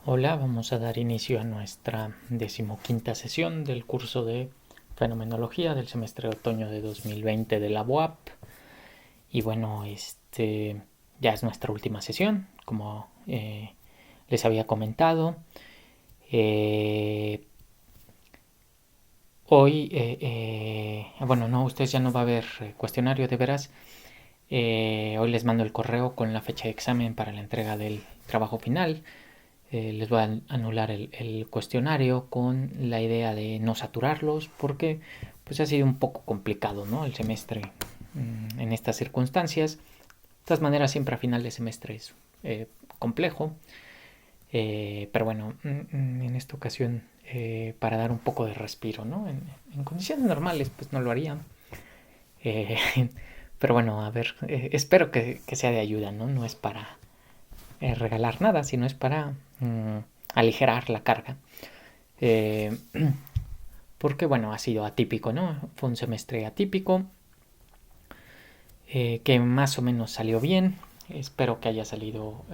Hola, vamos a dar inicio a nuestra 15ª sesión del curso de Fenomenología del semestre de otoño de 2020 de la UAP. Y bueno, ya es nuestra última sesión, como les había comentado. Eh, Hoy, bueno, no, ustedes ya no va a haber cuestionario de veras. Hoy les mando el correo con la fecha de examen para la entrega del trabajo final. Les voy a anular el cuestionario con la idea de no saturarlos porque pues ha sido un poco complicado, ¿no? El semestre en estas circunstancias. De todas maneras, siempre a final de semestre es complejo. Pero bueno, en esta ocasión, para dar un poco de respiro, ¿no? En condiciones normales, pues no lo haría. Eh, pero bueno, a ver, espero que sea de ayuda, ¿no? No es para regalar nada, sino es para aligerar la carga. Eh, Porque, bueno, ha sido atípico, ¿no? Fue un semestre atípico, que más o menos salió bien. Espero que haya salido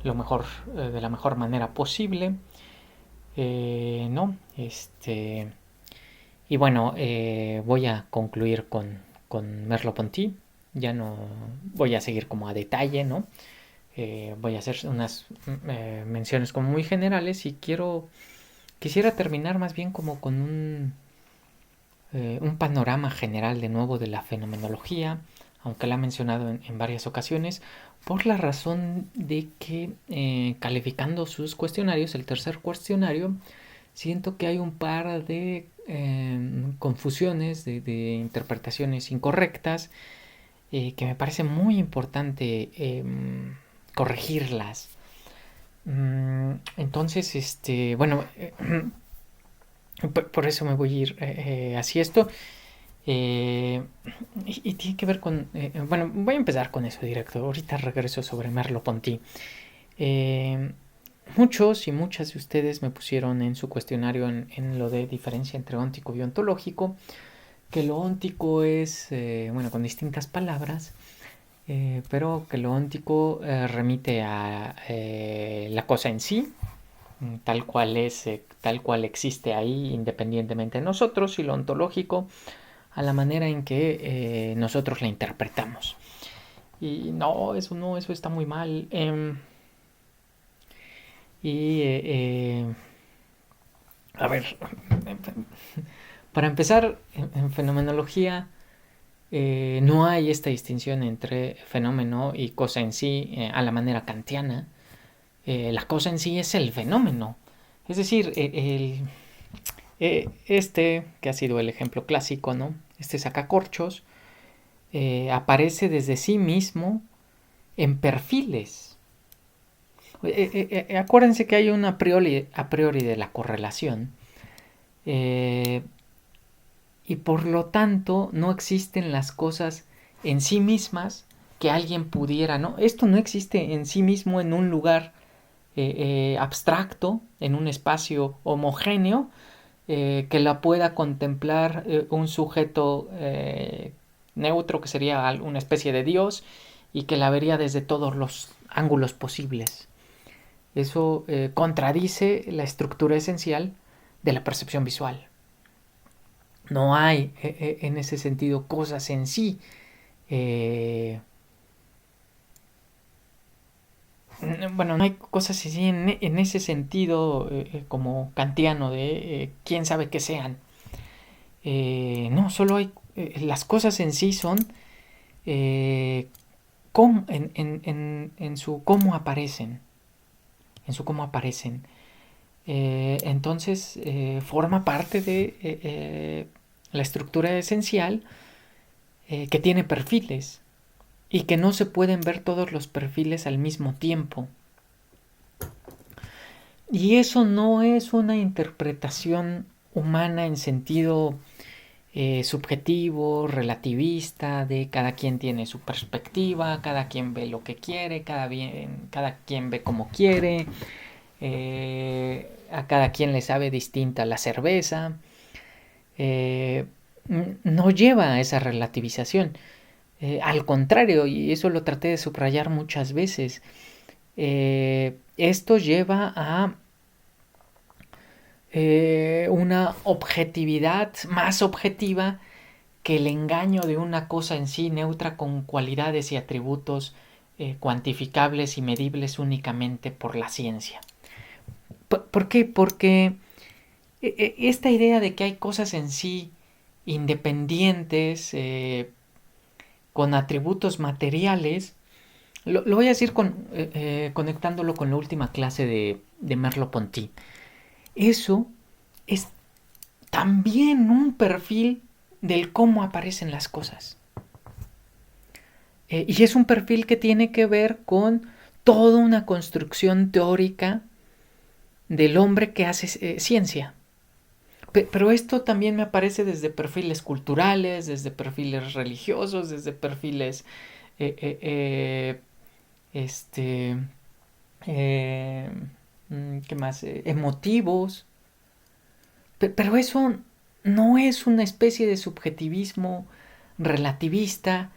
lo mejor, de la mejor manera posible. ¿No? Y bueno, voy a concluir con Merleau-Ponty. Ya no voy a seguir como a detalle, ¿no? Voy a hacer unas menciones como muy generales y quisiera terminar más bien como con un panorama general de nuevo de la fenomenología, aunque la he mencionado en varias ocasiones, por la razón de que calificando sus cuestionarios, el tercer cuestionario, siento que hay un par de confusiones, de interpretaciones incorrectas, que me parece muy importante corregirlas. Entonces, bueno, por eso me voy a ir hacia esto. Eh, y tiene que ver con... bueno, voy a empezar con eso directo. Ahorita regreso sobre Merleau-Ponty. Eh, Muchos y muchas de ustedes me pusieron en su cuestionario en lo de diferencia entre óntico y ontológico, que lo óntico es, bueno, con distintas palabras, pero que lo óntico remite a la cosa en sí, tal cual es, tal cual existe ahí independientemente de nosotros, y lo ontológico a la manera en que nosotros la interpretamos. Y no, eso está muy mal. Y a ver, para empezar, en fenomenología no hay esta distinción entre fenómeno y cosa en sí a la manera kantiana. La cosa en sí es el fenómeno. Es decir, este, que ha sido el ejemplo clásico, ¿no? Este sacacorchos, aparece desde sí mismo en perfiles. Acuérdense que hay un a priori de la correlación, eh, y por lo tanto no existen las cosas en sí mismas que alguien pudiera, ¿no? Esto no existe en sí mismo en un lugar abstracto, en un espacio homogéneo, que la pueda contemplar un sujeto neutro que sería una especie de Dios y que la vería desde todos los ángulos posibles. Eso contradice la estructura esencial de la percepción visual. No hay en ese sentido cosas en sí. eh, bueno, no hay cosas en sí en ese sentido como kantiano de quién sabe qué sean. No, solo hay las cosas en sí son eh, en su cómo aparecen. En su cómo aparecen. Entonces forma parte de la estructura esencial que tiene perfiles y que no se pueden ver todos los perfiles al mismo tiempo. Y eso no es una interpretación humana en sentido subjetivo, relativista, de cada quien tiene su perspectiva, cada quien ve lo que quiere, cada quien ve como quiere, a cada quien le sabe distinta la cerveza. Eh, no lleva a esa relativización. Al contrario, y eso lo traté de subrayar muchas veces, esto lleva a una objetividad más objetiva que el engaño de una cosa en sí neutra con cualidades y atributos cuantificables y medibles únicamente por la ciencia. ¿Por qué? Porque esta idea de que hay cosas en sí independientes, con atributos materiales, lo voy a decir conectándolo con la última clase de Merleau-Ponty. Eso es también un perfil del cómo aparecen las cosas. Y es un perfil que tiene que ver con toda una construcción teórica del hombre que hace ciencia. Pero esto también me aparece desde perfiles culturales, desde perfiles religiosos, desde perfiles eh, eh, eh, este, eh, ¿qué más? Emotivos. Pero eso no es una especie de subjetivismo relativista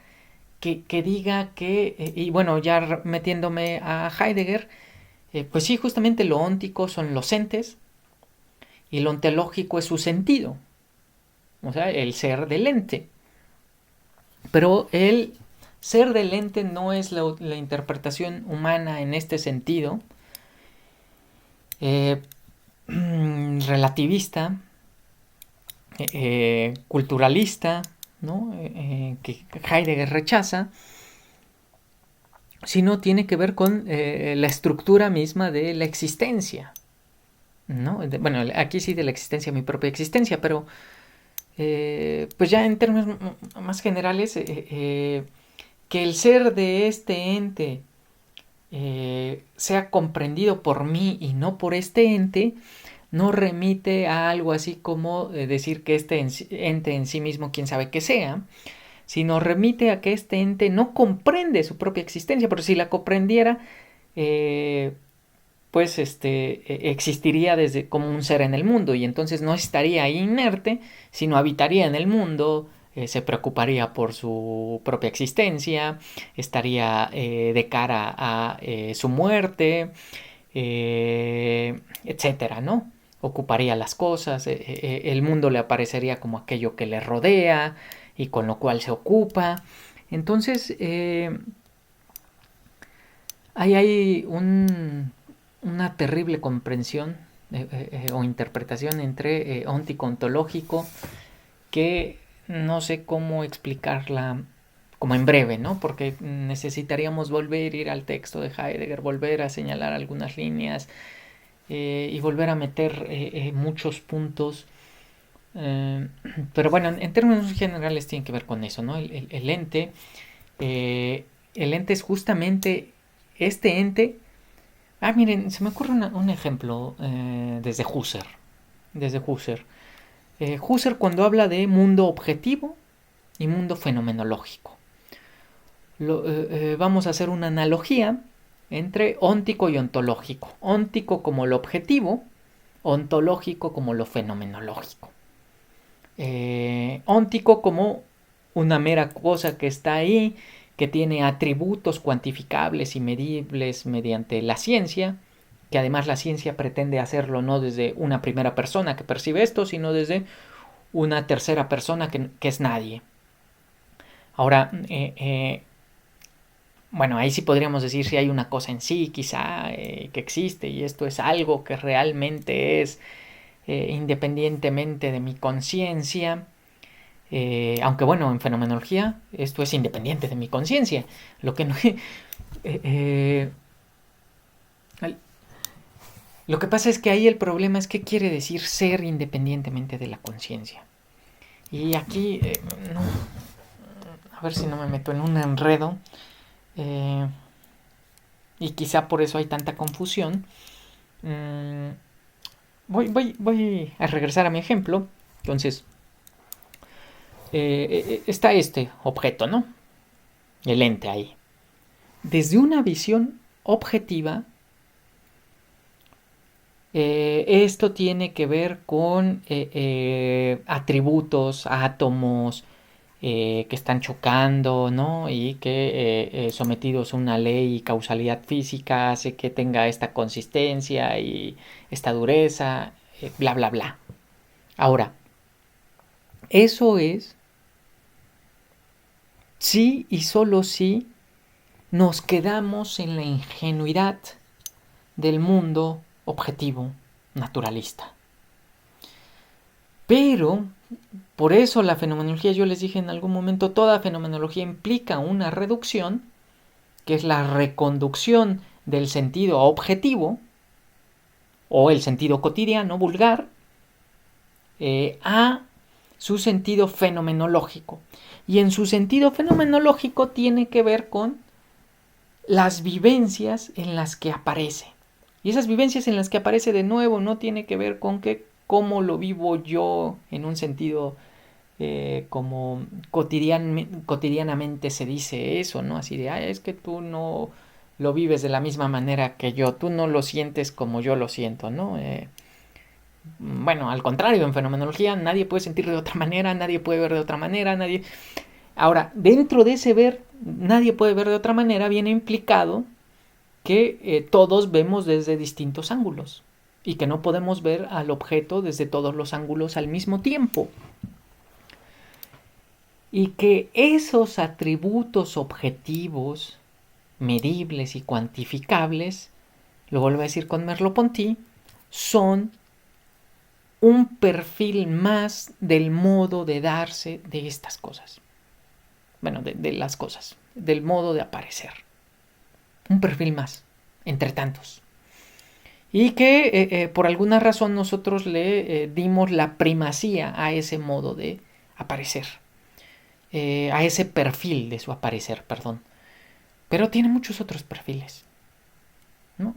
que diga que, y bueno, ya metiéndome a Heidegger, pues sí, justamente lo óntico son los entes y lo ontológico es su sentido, o sea, el ser del ente. Pero el ser del ente no es la interpretación humana en este sentido eh, relativista, culturalista, ¿no? Que Heidegger rechaza, sino tiene que ver con la estructura misma de la existencia, ¿no? Bueno, aquí sí de la existencia, mi propia existencia, pero pues ya en términos más generales, que el ser de este ente sea comprendido por mí y no por este ente, no remite a algo así como decir que este ente en sí mismo, quién sabe qué sea, sino remite a que este ente no comprende su propia existencia, pero si la comprendiera, eh, pues existiría desde como un ser en el mundo y entonces no estaría inerte, sino habitaría en el mundo, se preocuparía por su propia existencia, estaría de cara a su muerte, etcétera, ¿no? Ocuparía las cosas, el mundo le aparecería como aquello que le rodea y con lo cual se ocupa. Entonces, ahí hay una terrible comprensión o interpretación entre óntico ontológico que no sé cómo explicarla como en breve, ¿no? Porque necesitaríamos volver a ir al texto de Heidegger, volver a señalar algunas líneas y volver a meter muchos puntos. Eh, pero bueno, en términos generales tiene que ver con eso, ¿no? El ente, eh, el ente es justamente este ente. Ah, miren, se me ocurre un ejemplo desde Husserl. Desde Husserl. Husserl cuando habla de mundo objetivo y mundo fenomenológico. Vamos a hacer una analogía entre óntico y ontológico. Óntico como lo objetivo, ontológico como lo fenomenológico. Óntico como una mera cosa que está ahí, que tiene atributos cuantificables y medibles mediante la ciencia, que además la ciencia pretende hacerlo no desde una primera persona que percibe esto, sino desde una tercera persona que es nadie. Ahora, bueno, ahí sí podríamos decir si hay una cosa en sí, quizá, que existe y esto es algo que realmente es independientemente de mi conciencia. Aunque bueno, en fenomenología esto es independiente de mi conciencia. Lo que no... eh, lo que pasa es que ahí el problema es qué quiere decir ser independientemente de la conciencia. Y aquí, no, a ver si no me meto en un enredo. Eh, y quizá por eso hay tanta confusión. Mm, voy a regresar a mi ejemplo. Entonces, está este objeto, ¿no? El ente ahí. Desde una visión objetiva, esto tiene que ver con atributos, átomos, que están chocando, ¿no? Y que sometidos a una ley y causalidad física hace que tenga esta consistencia y esta dureza, bla, bla, bla. Ahora, eso es sí y solo si nos quedamos en la ingenuidad del mundo objetivo, naturalista. Pero, por eso la fenomenología, yo les dije en algún momento, toda fenomenología implica una reducción, que es la reconducción del sentido objetivo, o el sentido cotidiano, vulgar, a su sentido fenomenológico. Y en su sentido fenomenológico tiene que ver con las vivencias en las que aparece. Y esas vivencias en las que aparece de nuevo no tiene que ver con que cómo lo vivo yo en un sentido como cotidianamente se dice eso, ¿no? Así de, es que tú no lo vives de la misma manera que yo, tú no lo sientes como yo lo siento, ¿no? Bueno, al contrario, en fenomenología nadie puede sentir de otra manera, nadie puede ver de otra manera, nadie... Ahora, dentro de ese ver, nadie puede ver de otra manera, viene implicado que todos vemos desde distintos ángulos y que no podemos ver al objeto desde todos los ángulos al mismo tiempo. Y que esos atributos objetivos, medibles y cuantificables, lo vuelvo a decir con Merleau-Ponty, son un perfil más del modo de darse de estas cosas. Bueno, de las cosas, del modo de aparecer. Un perfil más, entre tantos. Y que por alguna razón nosotros le dimos la primacía a ese modo de aparecer. A ese perfil de su aparecer, perdón. Pero tiene muchos otros perfiles, ¿no?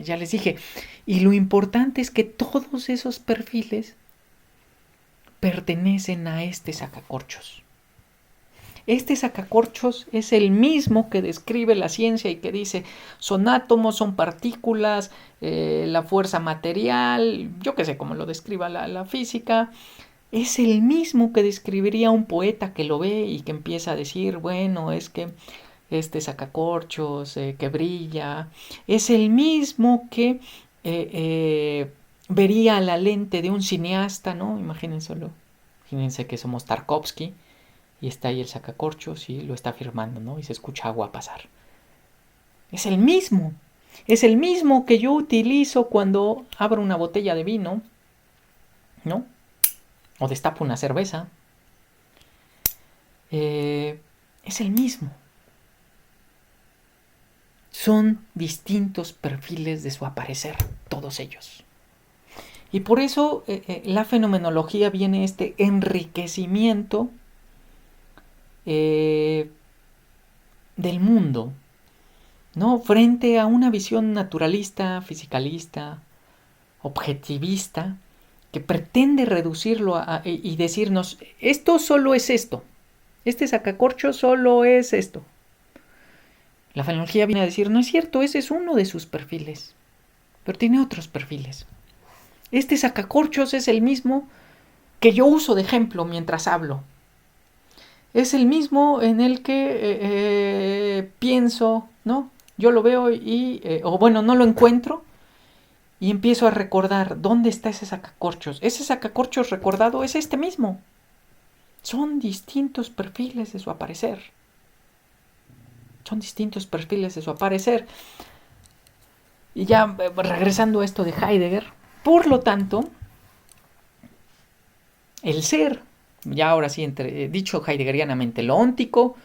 Ya les dije. Y lo importante es que todos esos perfiles pertenecen a este sacacorchos. Este sacacorchos es el mismo que describe la ciencia y que dice son átomos, son partículas, la fuerza material, yo qué sé cómo lo describa la física. Es el mismo que describiría un poeta que lo ve y que empieza a decir, bueno, es que este sacacorchos que brilla, es el mismo que vería la lente de un cineasta, ¿no? Imagínense que somos Tarkovsky y está ahí el sacacorchos y lo está firmando, ¿no? Y se escucha agua pasar. Es el mismo que yo utilizo cuando abro una botella de vino, ¿no? O destapo una cerveza. Es el mismo. Son distintos perfiles de su aparecer, todos ellos. Y por eso la fenomenología viene este enriquecimiento del mundo, ¿no? Frente a una visión naturalista, fisicalista, objetivista, que pretende reducirlo y decirnos, esto solo es esto, este sacacorcho solo es esto. La fenomenología viene a decir, no es cierto, ese es uno de sus perfiles, pero tiene otros perfiles. Este sacacorchos es el mismo que yo uso de ejemplo mientras hablo. Es el mismo en el que pienso, ¿no? Yo lo veo o bueno, no lo encuentro y empiezo a recordar dónde está ese sacacorchos. Ese sacacorchos recordado es este mismo. Son distintos perfiles de su aparecer. Son distintos perfiles de su aparecer. Y ya regresando a esto de Heidegger, por lo tanto, el ser, ya ahora sí, dicho heideggerianamente, lo óntico,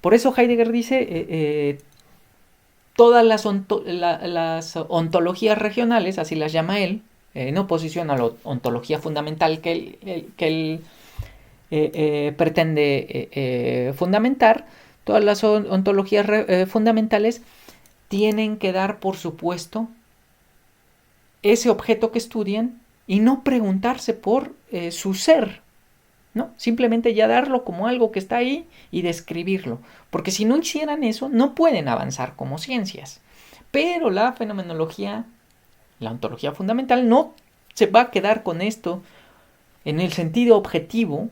por eso Heidegger dice, todas las ontologías regionales, así las llama él, en oposición a la ontología fundamental que él pretende fundamentar, todas las ontologías fundamentales tienen que dar por supuesto ese objeto que estudian y no preguntarse por su ser, ¿no? Simplemente ya darlo como algo que está ahí y describirlo, porque si no hicieran eso no pueden avanzar como ciencias. Pero la fenomenología, la ontología fundamental, no se va a quedar con esto en el sentido objetivo,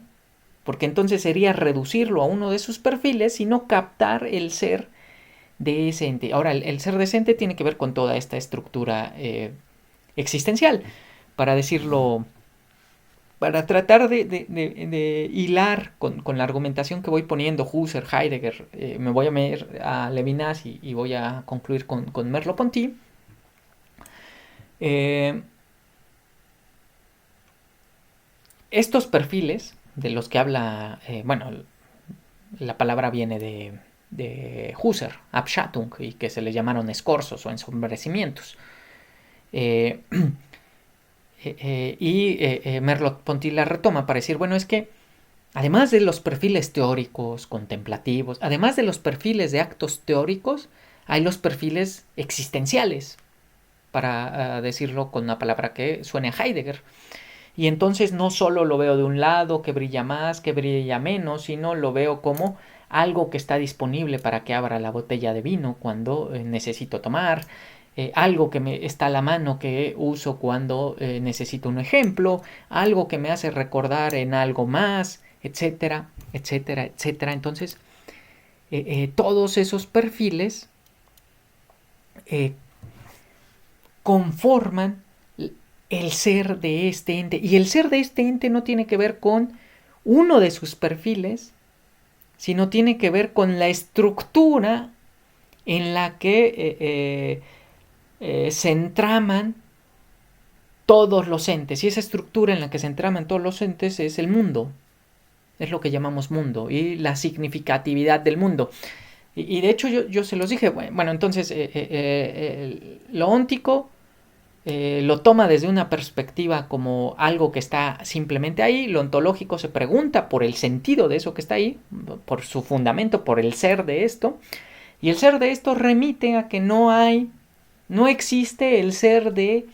porque entonces sería reducirlo a uno de sus perfiles y no captar el ser de ese ente. Ahora, el ser de ese ente tiene que ver con toda esta estructura existencial, para decirlo, para tratar de hilar con la argumentación que voy poniendo, Husserl, Heidegger, me voy a meter a Levinas y voy a concluir con Merleau-Ponty. Estos perfiles de los que habla, bueno, la palabra viene de Husserl, Abschattung, y que se le llamaron escorzos o ensombrecimientos. Merleau-Ponty la retoma para decir, bueno, es que además de los perfiles teóricos, contemplativos, además de los perfiles de actos teóricos, hay los perfiles existenciales, para decirlo con una palabra que suene a Heidegger. Y entonces no solo lo veo de un lado, que brilla más, que brilla menos, sino lo veo como algo que está disponible para que abra la botella de vino cuando necesito tomar, algo que me está a la mano que uso cuando necesito un ejemplo, algo que me hace recordar en algo más, etcétera, etcétera, etcétera. Entonces, todos esos perfiles conforman el ser de este ente. Y el ser de este ente no tiene que ver con uno de sus perfiles, sino tiene que ver con la estructura en la que se entraman todos los entes. Y esa estructura en la que se entraman todos los entes es el mundo. Es lo que llamamos mundo y la significatividad del mundo. Y de hecho yo se los dije, bueno, entonces lo óntico lo toma desde una perspectiva como algo que está simplemente ahí. Lo ontológico se pregunta por el sentido de eso que está ahí, por su fundamento, por el ser de esto. Y el ser de esto remite a que no existe el ser de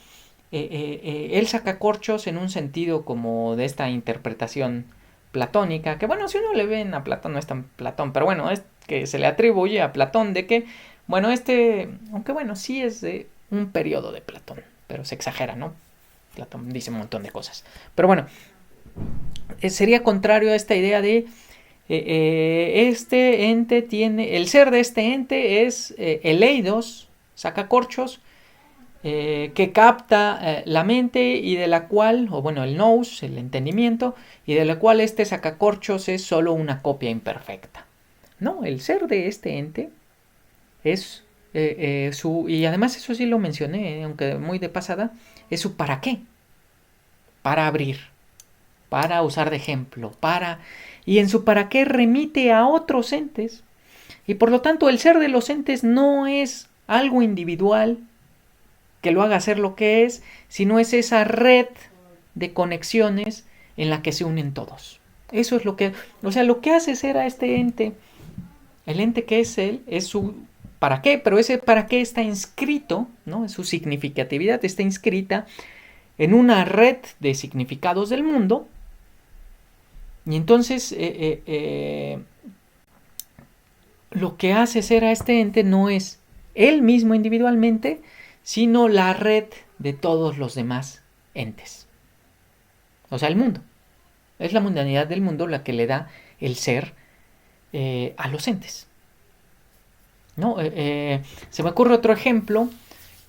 el sacacorchos en un sentido como de esta interpretación platónica, que bueno, si uno le ven a Platón no es tan Platón, pero bueno, es que se le atribuye a Platón de que, bueno, aunque bueno, sí es de un periodo de Platón, pero se exagera, ¿no? Platón dice un montón de cosas. Pero bueno, sería contrario a esta idea de este ente tiene, el ser de este ente es el eidos, sacacorchos, que capta la mente y de la cual, o bueno, el nous, el entendimiento, y de la cual este sacacorchos es solo una copia imperfecta. No, el ser de este ente es y además eso sí lo mencioné, aunque muy de pasada, es su para qué. Para abrir, para usar de ejemplo, y en su para qué remite a otros entes. Y por lo tanto el ser de los entes no es algo individual que lo haga ser lo que es, sino es esa red de conexiones en la que se unen todos. Eso es lo que, o sea, lo que hace ser a este ente, el ente que es él, es su para qué, pero ese para qué está inscrito, ¿no? Su significatividad está inscrita en una red de significados del mundo. Y entonces lo que hace ser a este ente no es él mismo individualmente, sino la red de todos los demás entes. O sea, el mundo. Es la mundanidad del mundo la que le da el ser a los entes. ¿No? Se me ocurre otro ejemplo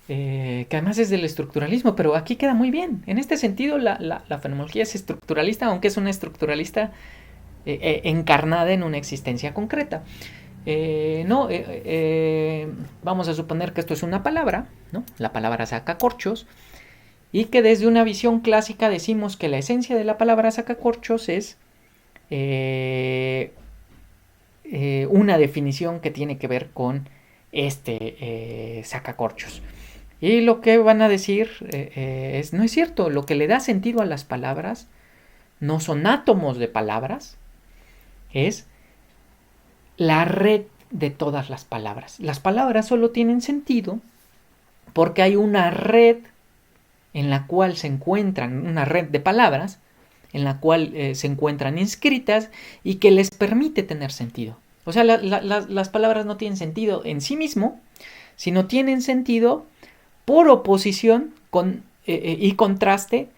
que además es del estructuralismo, pero aquí queda muy bien. En este sentido, la fenomenología es estructuralista, aunque es una estructuralista encarnada en una existencia concreta. Vamos a suponer que esto es una palabra, ¿no? La palabra sacacorchos, y que desde una visión clásica decimos que la esencia de la palabra sacacorchos es una definición que tiene que ver con este sacacorchos. Y lo que van a decir no es cierto. Lo que le da sentido a las palabras no son átomos de palabras, es la red de todas las palabras. Las palabras solo tienen sentido porque hay una red en la cual se encuentran, una red de palabras en la cual se encuentran inscritas y que les permite tener sentido. O sea, las palabras no tienen sentido en sí mismo, sino tienen sentido por oposición y contraste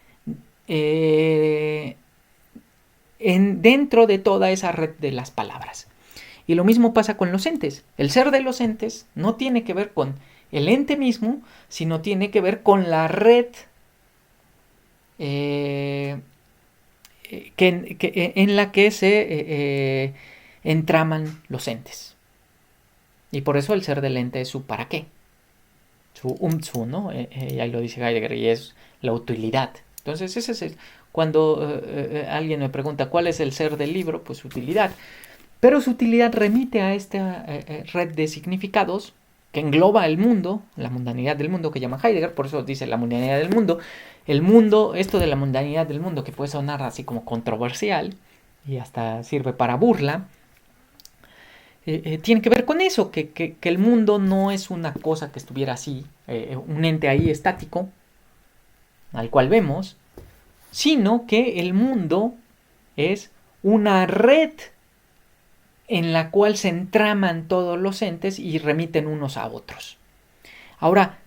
dentro de toda esa red de las palabras. Y lo mismo pasa con los entes. El ser de los entes no tiene que ver con el ente mismo, sino tiene que ver con la red en la que se entraman los entes. Y por eso el ser del ente es su para qué, su umtsu, ¿no? Y ahí lo dice Heidegger, y es la utilidad. Entonces ese es cuando alguien me pregunta cuál es el ser del libro, pues utilidad. Pero su utilidad remite a esta red de significados que engloba el mundo, la mundanidad del mundo que llama Heidegger, por eso dice la mundanidad del mundo. El mundo, esto de la mundanidad del mundo que puede sonar así como controversial y hasta sirve para burla, tiene que ver con eso, que el mundo no es una cosa que estuviera así, un ente ahí estático, al cual vemos, sino que el mundo es una red en la cual se entraman todos los entes y remiten unos a otros. Ahora,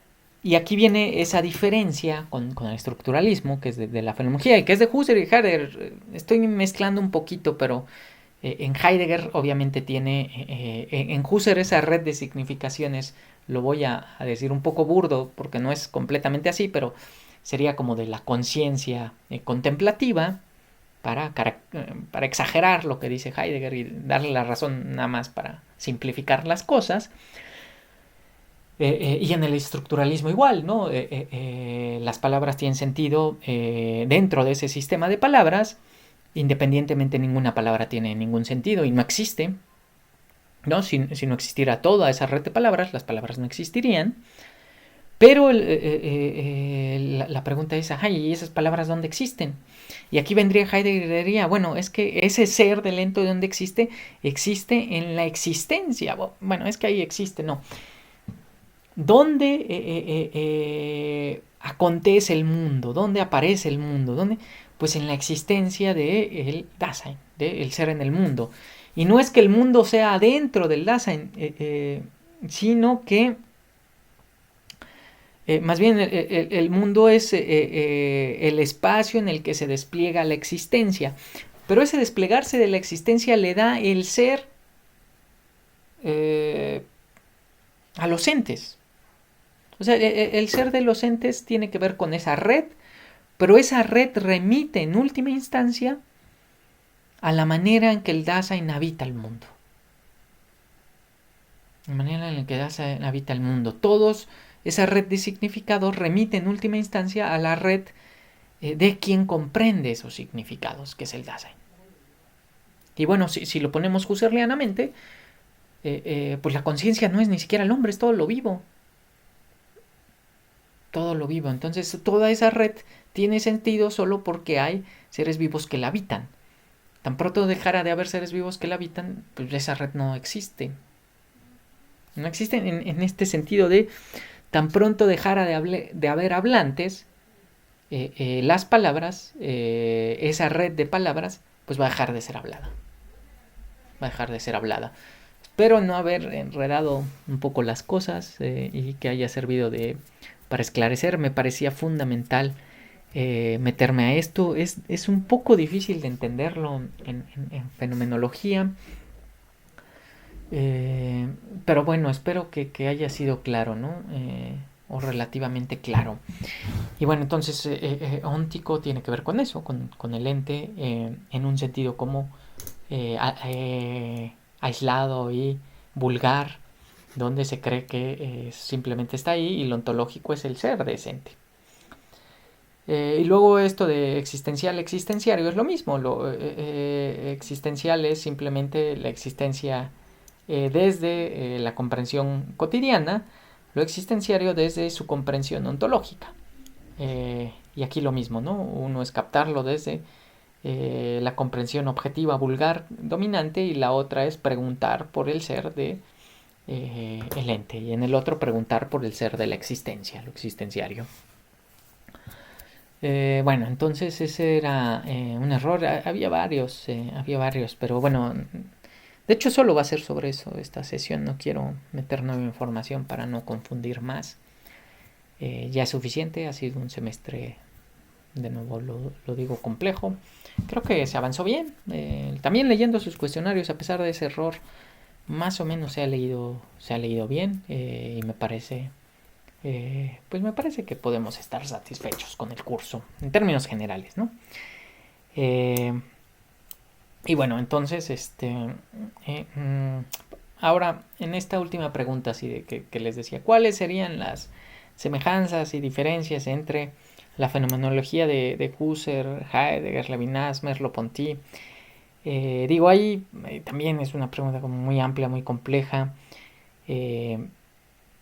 y aquí viene esa diferencia con el estructuralismo, que es de la fenomenología, y que es de Husserl y Heidegger. Estoy mezclando un poquito, pero en Heidegger obviamente tiene, en Husserl esa red de significaciones, lo voy a decir un poco burdo, porque no es completamente así, pero sería como de la conciencia contemplativa, para exagerar lo que dice Heidegger y darle la razón nada más para simplificar las cosas. Y en el estructuralismo igual, ¿no? Las palabras tienen sentido dentro de ese sistema de palabras, independientemente ninguna palabra tiene ningún sentido y no existe, ¿no? Si no existiera toda esa red de palabras, las palabras no existirían. Pero la pregunta es, ajá, ¿y esas palabras dónde existen? Y aquí vendría Heidegger y diría, bueno, es que ese ser del ente de donde existe en la existencia. Bueno, es que ahí existe, no. ¿Dónde acontece el mundo? ¿Dónde aparece el mundo? ¿Dónde? Pues en la existencia del Dasein, del ser en el mundo. Y no es que el mundo sea adentro del Dasein, sino que más bien el mundo es el espacio en el que se despliega la existencia. Pero ese desplegarse de la existencia le da el ser a los entes. O sea, el ser de los entes tiene que ver con esa red, pero esa red remite en última instancia a la manera en que el Dasein habita el mundo. La manera en la que el Dasein habita el mundo. Esa red de significados remite en última instancia a la red de quien comprende esos significados, que es el Dasein. Y bueno, si lo ponemos husserlianamente, pues la conciencia no es ni siquiera el hombre, es todo lo vivo. Todo lo vivo. Entonces toda esa red tiene sentido solo porque hay seres vivos que la habitan. Tan pronto dejara de haber seres vivos que la habitan, pues esa red no existe. No existe en este sentido de tan pronto dejara de haber hablantes, las palabras, esa red de palabras, pues va a dejar de ser hablada. Va a dejar de ser hablada. Espero no haber enredado un poco las cosas y que haya servido para esclarecer. Me parecía fundamental meterme a esto. Es un poco difícil de entenderlo en fenomenología. Pero bueno, espero que haya sido claro, ¿no? O relativamente claro. Y bueno, entonces óntico tiene que ver con eso, con el ente, en un sentido como aislado y vulgar, donde se cree que simplemente está ahí, y lo ontológico es el ser de ese ente. Y luego esto de existencial, existenciario es lo mismo. Lo existencial es simplemente la existencia desde la comprensión cotidiana, lo existenciario desde su comprensión ontológica. Y aquí lo mismo, ¿no? Uno es captarlo desde la comprensión objetiva vulgar dominante, y la otra es preguntar por el ser de el ente, y en el otro preguntar por el ser de la existencia, lo existenciario. Bueno, entonces ese era un error. Había varios, pero bueno, de hecho solo va a ser sobre eso esta sesión. No quiero meter nueva información para no confundir más. Ya es suficiente, ha sido un semestre de nuevo lo digo complejo. Creo que se avanzó bien. También leyendo sus cuestionarios, a pesar de ese error, más o menos se ha leído bien, y me parece que podemos estar satisfechos con el curso en términos generales, ¿no? Y bueno, entonces, ahora en esta última pregunta, así de que les decía, ¿cuáles serían las semejanzas y diferencias entre la fenomenología de Husserl, Heidegger, Levinas, Merleau-Ponty? Digo, ahí también es una pregunta como muy amplia, muy compleja.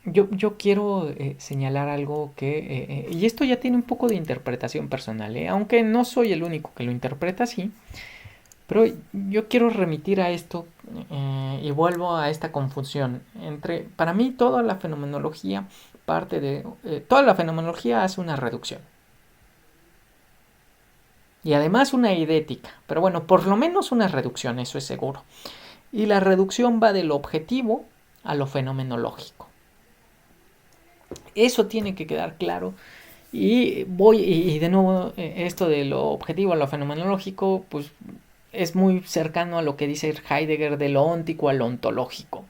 Yo quiero señalar algo que, y esto ya tiene un poco de interpretación personal, aunque no soy el único que lo interpreta así, pero yo quiero remitir a esto, y vuelvo a esta confusión entre, para mí toda la fenomenología toda la fenomenología hace una reducción. Y además una eidética, pero bueno, por lo menos una reducción, eso es seguro. Y la reducción va de lo objetivo a lo fenomenológico. Eso tiene que quedar claro. Y de nuevo, esto de lo objetivo a lo fenomenológico, pues es muy cercano a lo que dice Heidegger de lo óntico a lo ontológico.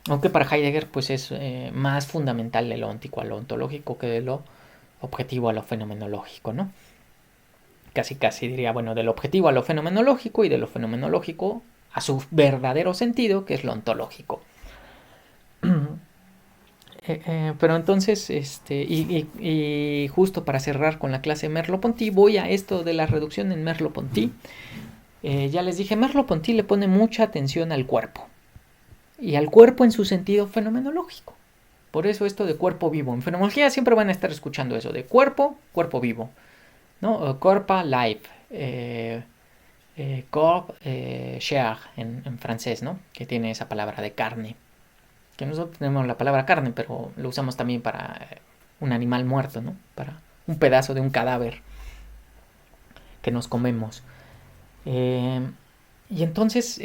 Aunque para Heidegger pues es más fundamental de lo óntico a lo ontológico que de lo objetivo a lo fenomenológico, ¿no? Casi diría, bueno, de lo objetivo a lo fenomenológico y de lo fenomenológico a su verdadero sentido, que es lo ontológico. Pero entonces, y justo para cerrar con la clase Merleau-Ponty, voy a esto de la reducción en Merleau-Ponty. Ya les dije, Merleau-Ponty le pone mucha atención al cuerpo, y al cuerpo en su sentido fenomenológico. Por eso esto de cuerpo vivo. En fenomenología siempre van a estar escuchando eso, de cuerpo vivo, ¿no? Corpa, life, corps, chair en francés, ¿no? Que tiene esa palabra de carne. Que nosotros tenemos la palabra carne, pero lo usamos también para un animal muerto, ¿no? Para un pedazo de un cadáver que nos comemos. Y entonces,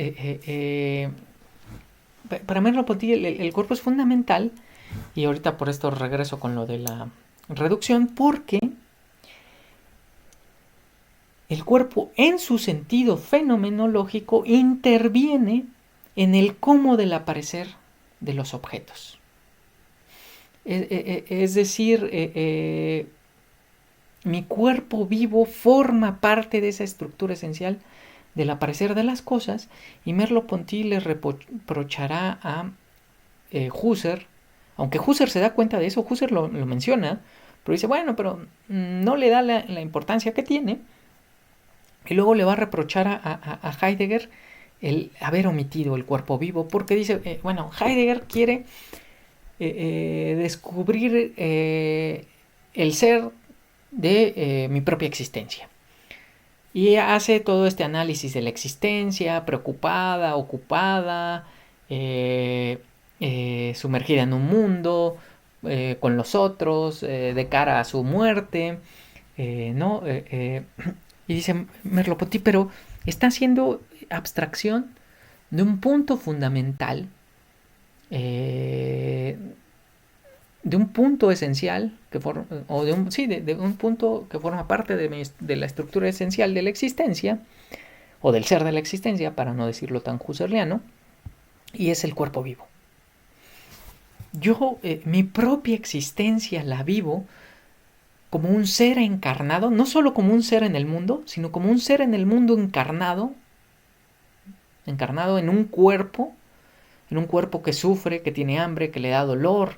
para Merleau-Ponty el cuerpo es fundamental, y ahorita por esto regreso con lo de la reducción, porque el cuerpo en su sentido fenomenológico interviene en el cómo del aparecer de los objetos. Es decir, mi cuerpo vivo forma parte de esa estructura esencial del aparecer de las cosas, y Merleau-Ponty le reprochará a Husserl, aunque Husserl se da cuenta de eso, Husserl lo menciona, pero dice, bueno, pero no le da la importancia que tiene, y luego le va a reprochar a Heidegger el haber omitido el cuerpo vivo, porque dice, bueno, Heidegger quiere descubrir el ser de mi propia existencia. Y hace todo este análisis de la existencia, preocupada, ocupada, sumergida en un mundo, con los otros, de cara a su muerte, ¿no? Y dice Merleau-Ponty, pero está haciendo abstracción de un punto fundamental, de un punto esencial o de un punto que forma parte de la estructura esencial de la existencia, o del ser de la existencia, para no decirlo tan husserliano, y es el cuerpo vivo. Yo mi propia existencia la vivo como un ser encarnado, no solo como un ser en el mundo, sino como un ser en el mundo encarnado en un cuerpo que sufre, que tiene hambre, que le da dolor,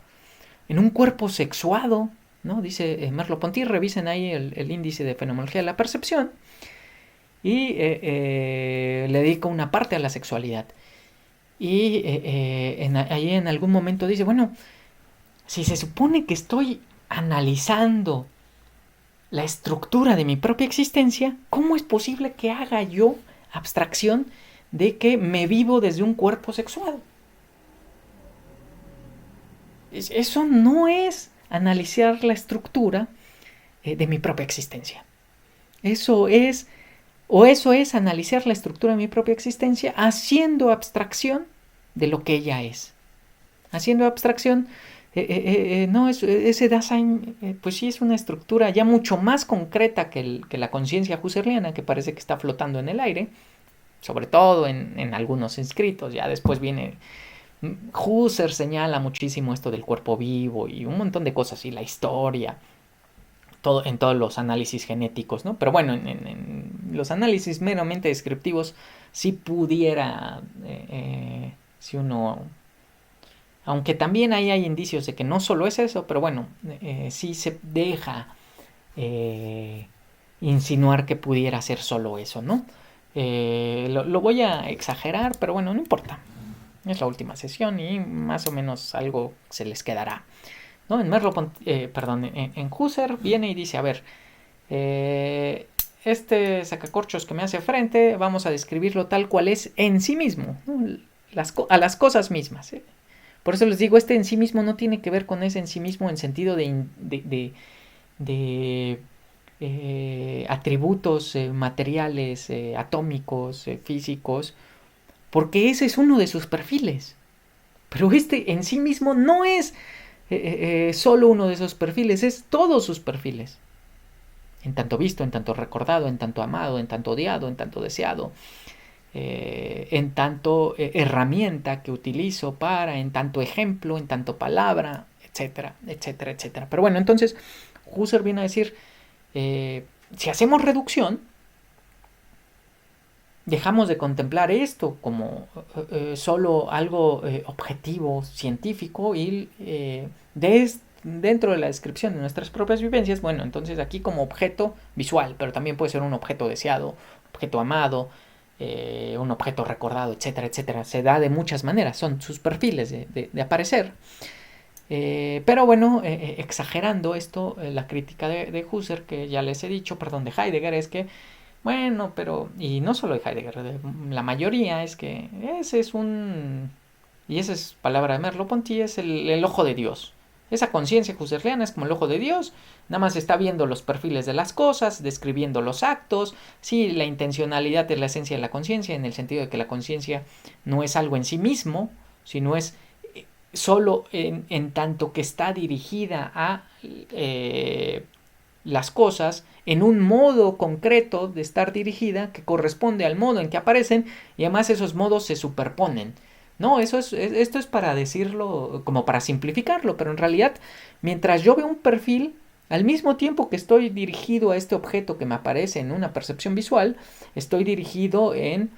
en un cuerpo sexuado, ¿no? Dice Merleau-Ponty, revisen ahí el índice de fenomenología de la percepción, y le dedica una parte a la sexualidad. Y ahí en algún momento dice, bueno, si se supone que estoy analizando la estructura de mi propia existencia, ¿cómo es posible que haga yo abstracción de que me vivo desde un cuerpo sexuado? Eso no es analizar la estructura de mi propia existencia. Eso es analizar la estructura de mi propia existencia haciendo abstracción de lo que ella es. Haciendo abstracción No, ese Dasein, pues sí es una estructura ya mucho más concreta que la conciencia husserliana, que parece que está flotando en el aire, sobre todo en algunos escritos. Ya después viene Husserl, señala muchísimo esto del cuerpo vivo y un montón de cosas, y la historia, todo, en todos los análisis genéticos, ¿no? Pero bueno, en los análisis meramente descriptivos, si pudiera, si uno, aunque también ahí hay indicios de que no solo es eso, pero bueno, sí se deja eh, insinuar que pudiera ser solo eso, ¿no? Lo voy a exagerar, pero bueno, no importa. Es la última sesión y más o menos algo se les quedará. ¿No? En perdón, en Husserl viene y dice, a ver, este sacacorchos que me hace frente, vamos a describirlo tal cual es en sí mismo, ¿no? A las cosas mismas. ¿Eh? Por eso les digo, este en sí mismo no tiene que ver con ese en sí mismo en sentido de atributos materiales, atómicos, físicos, porque ese es uno de sus perfiles. Pero este en sí mismo no es solo uno de esos perfiles, es todos sus perfiles. En tanto visto, en tanto recordado, en tanto amado, en tanto odiado, en tanto deseado, en tanto herramienta que utilizo para, en tanto ejemplo, en tanto palabra, etcétera, etcétera, etcétera. Pero bueno, entonces Husserl viene a decir, si hacemos reducción, dejamos de contemplar esto como solo algo objetivo, científico y dentro de la descripción de nuestras propias vivencias, bueno, entonces aquí como objeto visual, pero también puede ser un objeto deseado, objeto amado, un objeto recordado, etcétera, etcétera. Se da de muchas maneras, son sus perfiles de aparecer. Pero bueno, exagerando esto, la crítica de Husserl, que ya les he dicho, perdón, de Heidegger, es que bueno, pero, y no solo de Heidegger, la mayoría es que ese es un, y esa es palabra de Merleau-Ponty, es el ojo de Dios. Esa conciencia husserliana es como el ojo de Dios, nada más está viendo los perfiles de las cosas, describiendo los actos. Sí, la intencionalidad es la esencia de la conciencia, en el sentido de que la conciencia no es algo en sí mismo, sino es solo en tanto que está dirigida a las cosas en un modo concreto de estar dirigida que corresponde al modo en que aparecen, y además esos modos se superponen. No, esto es para decirlo, como para simplificarlo, pero en realidad, mientras yo veo un perfil, al mismo tiempo que estoy dirigido a este objeto que me aparece en una percepción visual, estoy dirigido en...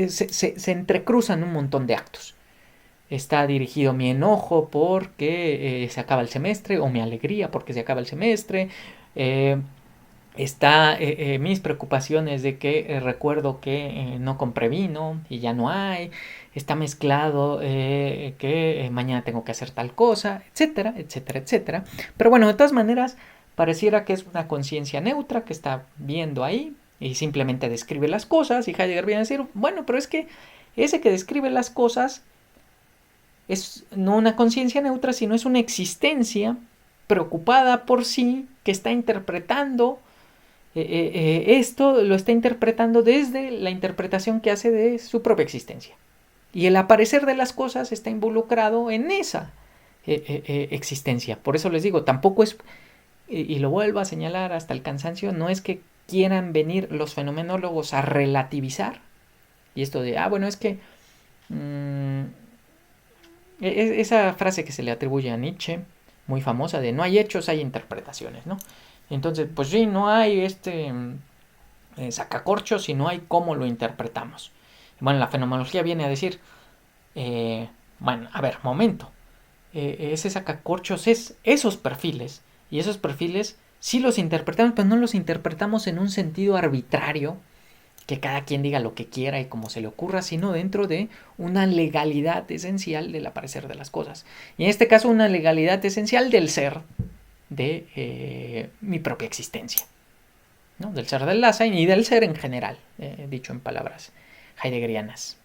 se entrecruzan un montón de actos. Está dirigido mi enojo porque se acaba el semestre, o mi alegría porque se acaba el semestre. Está mis preocupaciones de que recuerdo que no compré vino y ya no hay. Está mezclado que mañana tengo que hacer tal cosa, etcétera, etcétera, etcétera. Pero bueno, de todas maneras, pareciera que es una conciencia neutra que está viendo ahí y simplemente describe las cosas. Y Heidegger viene a decir, bueno, pero es que ese que describe las cosas es no una conciencia neutra, sino es una existencia preocupada por sí, que está interpretando esto, lo está interpretando desde la interpretación que hace de su propia existencia. Y el aparecer de las cosas está involucrado en esa existencia. Por eso les digo, tampoco es, y lo vuelvo a señalar hasta el cansancio, no es que quieran venir los fenomenólogos a relativizar. Y esto de, bueno, es que... esa frase que se le atribuye a Nietzsche, muy famosa, de no hay hechos, hay interpretaciones, ¿no? Entonces, pues sí, no hay sacacorchos y no hay cómo lo interpretamos. Bueno, la fenomenología viene a decir, bueno, a ver, momento, ese sacacorchos es esos perfiles, y esos perfiles sí los interpretamos, pero no los interpretamos en un sentido arbitrario, que cada quien diga lo que quiera y como se le ocurra, sino dentro de una legalidad esencial del aparecer de las cosas. Y en este caso una legalidad esencial del ser, de mi propia existencia, ¿no? Del ser del Dasein y del ser en general, dicho en palabras heideggerianas.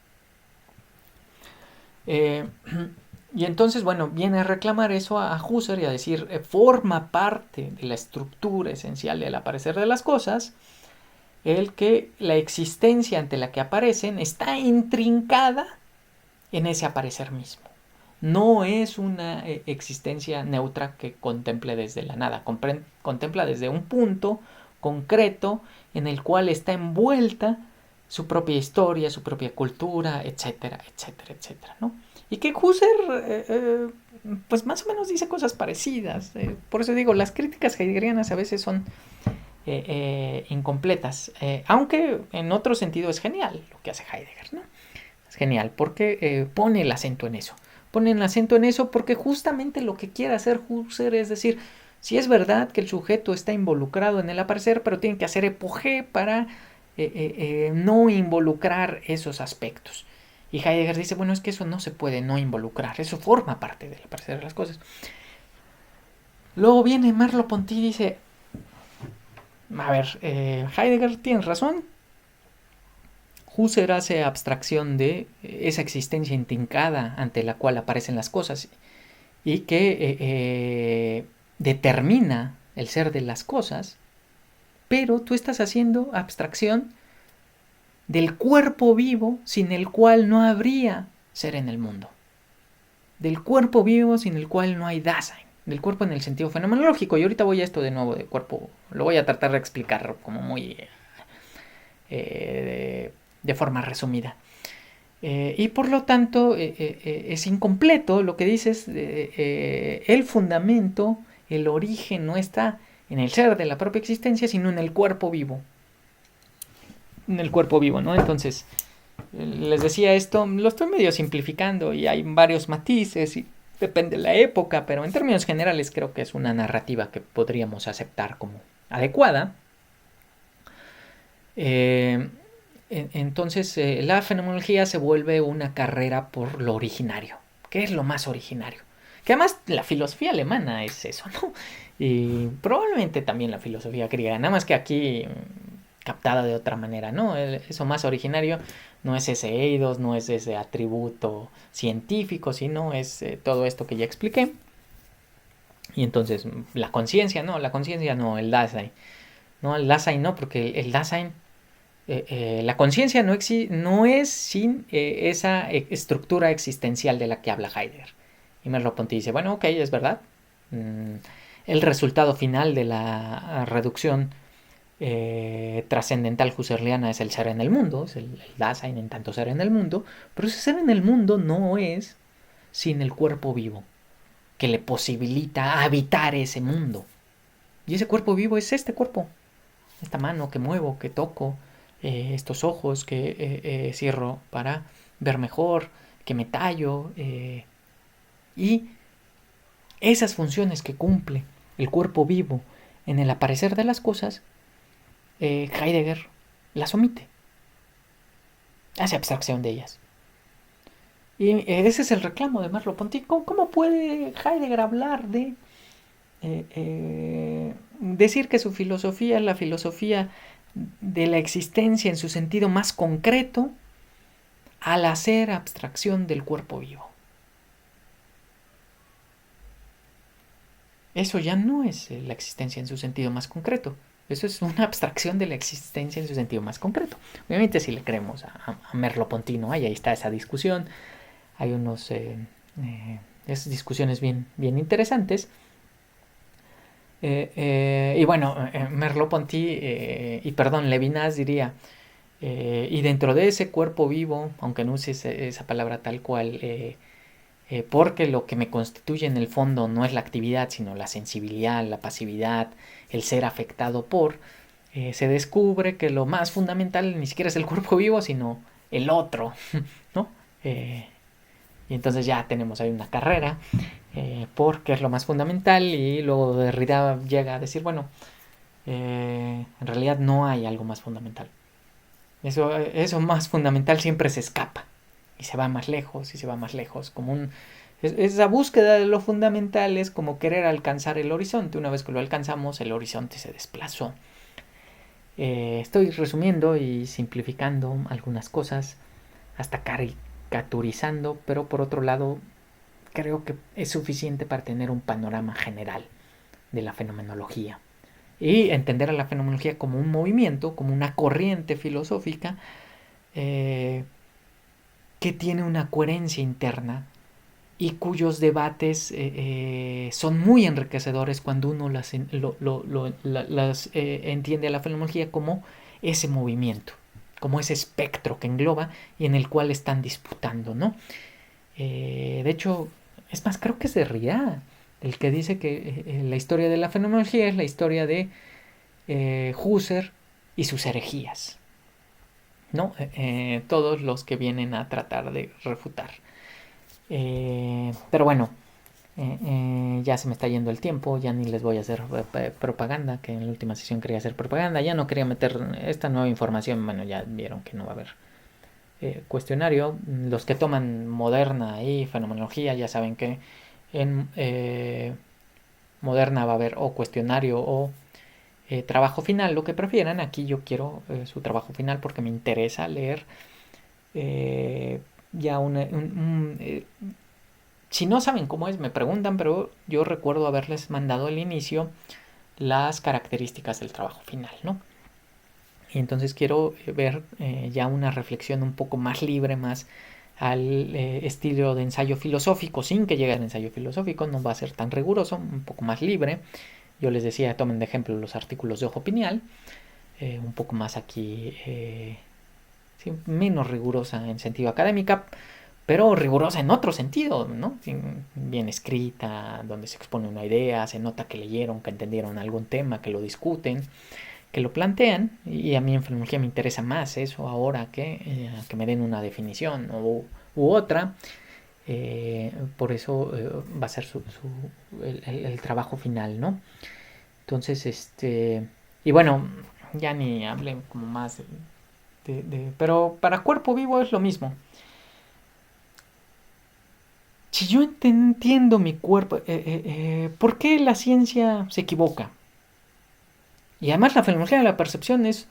Y entonces, bueno, viene a reclamar eso a Husserl y a decir, forma parte de la estructura esencial del aparecer de las cosas, el que la existencia ante la que aparecen está intrincada en ese aparecer mismo. No es una existencia neutra que contemple desde la nada, contempla desde un punto concreto en el cual está envuelta su propia historia, su propia cultura, etcétera, etcétera, etcétera, ¿no? Y que Husserl, pues más o menos dice cosas parecidas. Por eso digo, las críticas heideggerianas a veces son incompletas, aunque en otro sentido es genial lo que hace Heidegger, ¿no? Es genial porque pone el acento en eso. Pone el acento en eso porque justamente lo que quiere hacer Husserl es decir, si es verdad que el sujeto está involucrado en el aparecer, pero tiene que hacer epogé para no involucrar esos aspectos. Y Heidegger dice, bueno, es que eso no se puede no involucrar, eso forma parte del aparecer de las cosas. Luego viene Merleau-Ponty y dice, a ver, Heidegger tiene razón. Husserl hace abstracción de esa existencia intrincada ante la cual aparecen las cosas y que determina el ser de las cosas, pero tú estás haciendo abstracción del cuerpo vivo sin el cual no habría ser en el mundo. Del cuerpo vivo sin el cual no hay Dasein. Del cuerpo en el sentido fenomenológico. Y ahorita voy a esto de nuevo de cuerpo. Lo voy a tratar de explicar como muy de forma resumida. Y por lo tanto es incompleto lo que dices. El fundamento, el origen no está en el ser de la propia existencia, sino en el cuerpo vivo. En el cuerpo vivo, ¿no? Entonces, les decía esto, lo estoy medio simplificando y hay varios matices y depende de la época, pero en términos generales creo que es una narrativa que podríamos aceptar como adecuada. Entonces la fenomenología se vuelve una carrera por lo originario. ¿Qué es lo más originario? Que además la filosofía alemana es eso, ¿no? Y probablemente también la filosofía griega, nada más que aquí captada de otra manera, ¿no? Eso más originario no es ese eidos, no es ese atributo científico, sino es todo esto que ya expliqué. Y entonces la conciencia no, el Dasein. No, el Dasein no, porque el Dasein, la conciencia no es sin esa estructura existencial de la que habla Heidegger. Y Merleau-Ponty dice, bueno, ok, es verdad. El resultado final de la reducción trascendental husserliana es el ser en el mundo, es el Dasein en tanto ser en el mundo, pero ese ser en el mundo no es sin el cuerpo vivo, que le posibilita habitar ese mundo. Y ese cuerpo vivo es este cuerpo, esta mano que muevo, que toco, estos ojos que cierro para ver mejor, que me tallo, y esas funciones que cumple el cuerpo vivo en el aparecer de las cosas, Heidegger las omite, hace abstracción de ellas. Y ese es el reclamo de Merleau-Ponty. ¿Cómo puede Heidegger hablar de decir que su filosofía es la filosofía de la existencia en su sentido más concreto al hacer abstracción del cuerpo vivo? Eso ya no es la existencia en su sentido más concreto. Eso es una abstracción de la existencia en su sentido más concreto. Obviamente si le creemos a Merleau-Ponty, ¿no? Ahí está esa discusión. Hay esas discusiones bien interesantes. Y bueno, Merleau-Ponty y perdón, Levinas diría, y dentro de ese cuerpo vivo, aunque no use esa palabra tal cual, porque lo que me constituye en el fondo no es la actividad, sino la sensibilidad, la pasividad, el ser afectado por, se descubre que lo más fundamental ni siquiera es el cuerpo vivo, sino el otro, ¿no? Y entonces ya tenemos ahí una carrera, porque es lo más fundamental, y luego Derrida llega a decir, bueno, en realidad no hay algo más fundamental. Eso más fundamental siempre se escapa y se va más lejos y se va más lejos, como esa búsqueda de lo fundamental es como querer alcanzar el horizonte. Una vez que lo alcanzamos, el horizonte se desplazó. Estoy resumiendo y simplificando algunas cosas, hasta caricaturizando, pero por otro lado creo que es suficiente para tener un panorama general de la fenomenología y entender a la fenomenología como un movimiento, como una corriente filosófica que tiene una coherencia interna y cuyos debates son muy enriquecedores cuando uno las entiende a la fenomenología como ese movimiento, como ese espectro que engloba y en el cual están disputando, ¿no? De hecho, es más, creo que es Derrida el que dice que la historia de la fenomenología es la historia de Husserl y sus herejías, ¿no? Todos los que vienen a tratar de refutar. Pero bueno, ya se me está yendo el tiempo, ya ni les voy a hacer propaganda, que en la última sesión quería hacer propaganda, ya no quería meter esta nueva información, bueno, ya vieron que no va a haber cuestionario. Los que toman moderna y fenomenología ya saben que en moderna va a haber o cuestionario o trabajo final, lo que prefieran. Aquí yo quiero su trabajo final porque me interesa leer ya si no saben cómo es, me preguntan, pero yo recuerdo haberles mandado al inicio las características del trabajo final, ¿no? Y entonces quiero ver ya una reflexión un poco más libre, más al estilo de ensayo filosófico, sin que llegue al ensayo filosófico, no va a ser tan riguroso, un poco más libre. Yo les decía, tomen de ejemplo los artículos de Ojo Pineal, un poco más aquí, sí, menos rigurosa en sentido académica, pero rigurosa en otro sentido, ¿no? Bien escrita, donde se expone una idea, se nota que leyeron, que entendieron algún tema, que lo discuten, que lo plantean, y a mí en fenomenología me interesa más eso ahora que me den una definición u otra. Por eso va a ser el trabajo final, ¿no? Entonces, y bueno, ya ni hablé como más pero para cuerpo vivo es lo mismo. Si yo entiendo mi cuerpo, ¿por qué la ciencia se equivoca? Y además la fenomenología de la percepción es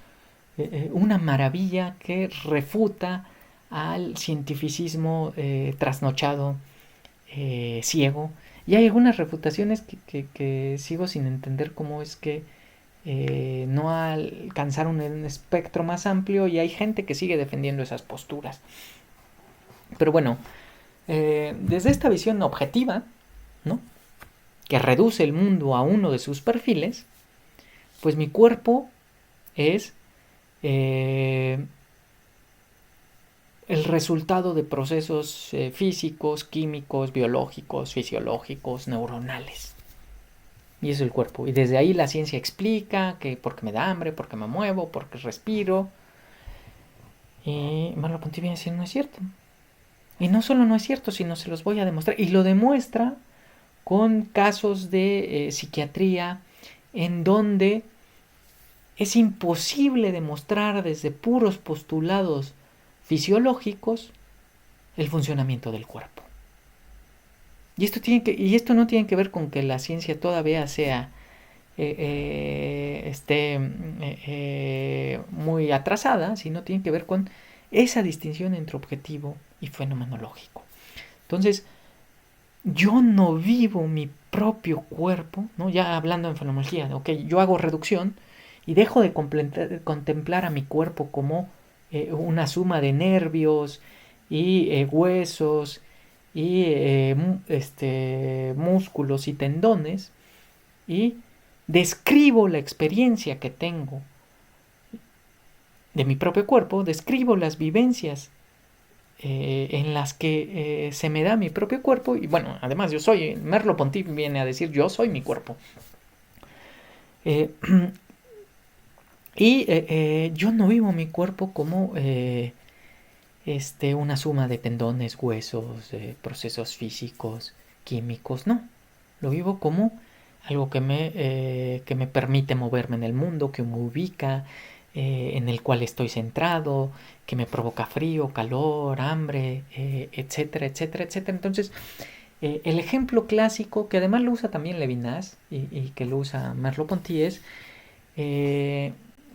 una maravilla que refuta al cientificismo trasnochado, ciego. Y hay algunas refutaciones que sigo sin entender cómo es que no alcanzaron un espectro más amplio y hay gente que sigue defendiendo esas posturas. Pero bueno, desde esta visión objetiva, ¿no? Que reduce el mundo a uno de sus perfiles, pues mi cuerpo es el resultado de procesos físicos, químicos, biológicos, fisiológicos, neuronales. Y eso es el cuerpo. Y desde ahí la ciencia explica que porque me da hambre, porque me muevo, porque respiro. Y Merleau-Ponty viene a decir no es cierto. Y no solo no es cierto, sino se los voy a demostrar. Y lo demuestra con casos de psiquiatría en donde es imposible demostrar desde puros postulados fisiológicos el funcionamiento del cuerpo. Y esto no tiene que ver con que la ciencia todavía sea esté muy atrasada, sino tiene que ver con esa distinción entre objetivo y fenomenológico. Entonces, yo no vivo mi propio cuerpo, ¿no? Ya hablando en fenomenología, okay, yo hago reducción y dejo de contemplar a mi cuerpo como una suma de nervios y huesos y músculos y tendones, y describo la experiencia que tengo de mi propio cuerpo, describo las vivencias en las que se me da mi propio cuerpo. Y bueno, además yo soy, Merleau-Ponty viene a decir yo soy mi cuerpo. Yo no vivo mi cuerpo como una suma de tendones, huesos, procesos físicos, químicos, no. Lo vivo como algo que me permite moverme en el mundo, que me ubica, en el cual estoy centrado, que me provoca frío, calor, hambre, etcétera, etcétera, etcétera. Entonces, el ejemplo clásico, que además lo usa también Levinas y que lo usa Merleau-Ponty, es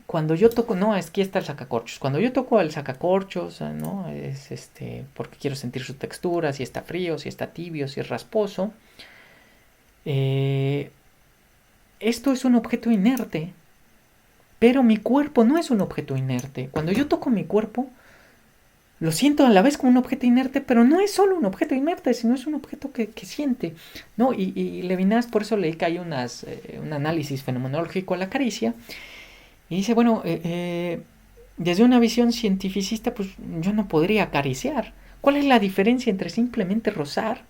cuando yo toco, no, aquí está el sacacorchos. Cuando yo toco el sacacorchos, ¿no? Es porque quiero sentir su textura, si está frío, si está tibio, si es rasposo. Esto es un objeto inerte, pero mi cuerpo no es un objeto inerte. Cuando yo toco mi cuerpo, lo siento a la vez como un objeto inerte, pero no es solo un objeto inerte, sino es un objeto que siente, ¿no? Y Levinas, por eso leí que hay un análisis fenomenológico a la caricia, y dice, bueno, desde una visión cientificista, pues yo no podría acariciar. ¿Cuál es la diferencia entre simplemente rozar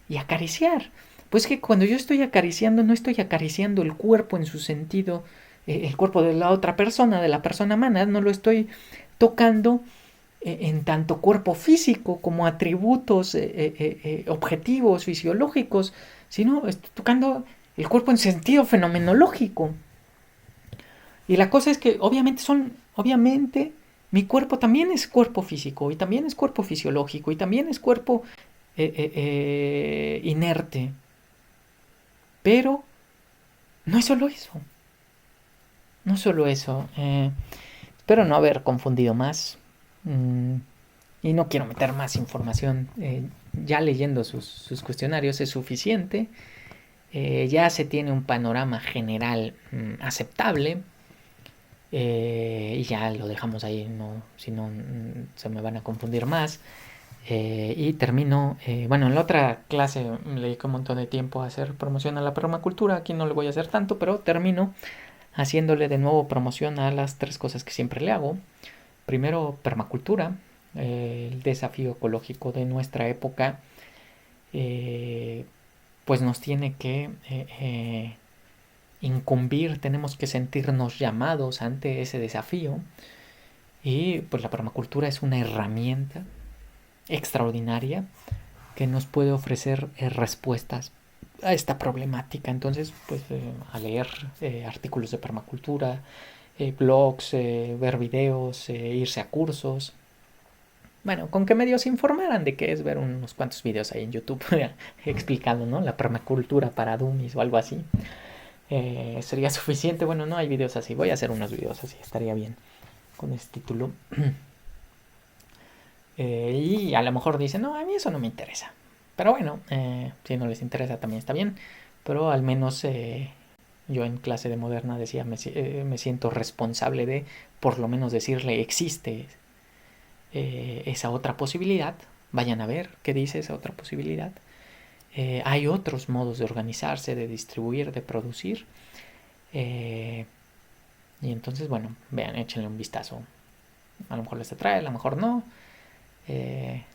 y acariciar? Pues que cuando yo estoy acariciando, no estoy acariciando el cuerpo en su sentido, el cuerpo de la otra persona, de la persona humana, no lo estoy tocando en tanto cuerpo físico como atributos objetivos, fisiológicos, sino estoy tocando el cuerpo en sentido fenomenológico. Y la cosa es que obviamente, mi cuerpo también es cuerpo físico y también es cuerpo fisiológico y también es cuerpo inerte. Pero no es solo eso. No solo eso. Espero no haber confundido más. Y no quiero meter más información. Ya leyendo sus cuestionarios es suficiente. Ya se tiene un panorama general aceptable. Y ya lo dejamos ahí, no, si no se me van a confundir más. Y termino, bueno, en la otra clase le dedico un montón de tiempo a hacer promoción a la permacultura, aquí no le voy a hacer tanto, pero termino haciéndole de nuevo promoción a las tres cosas que siempre le hago. Primero, permacultura, el desafío ecológico de nuestra época, pues nos tiene que incumbir, tenemos que sentirnos llamados ante ese desafío. Y pues la permacultura es una herramienta extraordinaria que nos puede ofrecer respuestas a esta problemática. Entonces, pues a leer artículos de permacultura, blogs, ver videos, irse a cursos. Bueno, con que medios se informaran de qué es, ver unos cuantos videos ahí en YouTube explicando, ¿no? La permacultura para dummies o algo así. Sería suficiente. Bueno, no hay videos así. Voy a hacer unos videos así, estaría bien con este título. Y a lo mejor dicen, no, a mí eso no me interesa. Pero bueno, si no les interesa también está bien. Pero al menos yo en clase de moderna decía, me siento responsable de por lo menos decirle, existe esa otra posibilidad. Vayan a ver qué dice esa otra posibilidad. Hay otros modos de organizarse, de distribuir, de producir. Y entonces, bueno, vean, échenle un vistazo. A lo mejor les atrae, a lo mejor no.